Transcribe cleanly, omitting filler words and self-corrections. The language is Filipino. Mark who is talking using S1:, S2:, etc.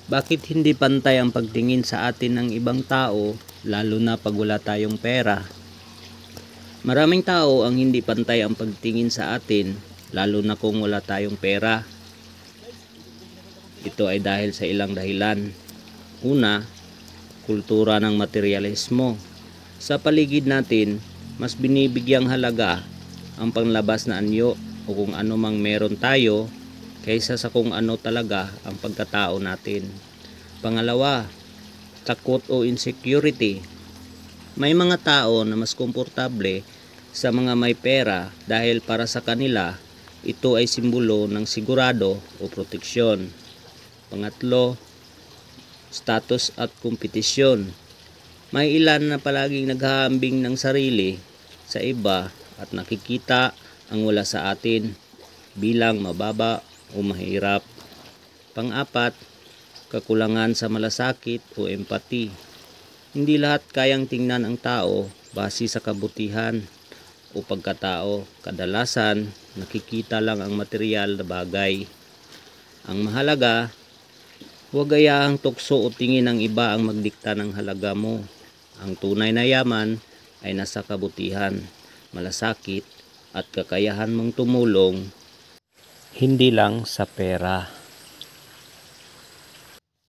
S1: Bakit hindi pantay ang pagtingin sa atin ng ibang tao, lalo na pag wala tayong pera? Maraming tao ang hindi pantay ang pagtingin sa atin, lalo na kung wala tayong pera. Ito ay dahil sa ilang dahilan. Una, kultura ng materialismo. Sa paligid natin, mas binibigyang halaga ang panlabas na anyo o kung ano mang meron tayo kaysa sa kung ano talaga ang pagkatao natin. Pangalawa, takot o insecurity. May mga tao na mas komportable sa mga may pera dahil para sa kanila ito ay simbolo ng sigurado o proteksyon. Pangatlo, status at kompetisyon. May ilan na palaging naghahambing ng sarili sa iba at nakikita ang wala sa atin bilang mababa o mahirap. Pang-apat, kakulangan sa malasakit o empathy. Hindi lahat kayang tingnan ang tao base sa kabutihan o pagkatao. Kadalasan, nakikita lang ang material na bagay. Ang mahalaga, huwag gayahang tukso o tingin ng iba ang magdikta ng halaga mo. Ang tunay na yaman ay nasa kabutihan, malasakit at kakayahan mong tumulong, hindi lang sa pera.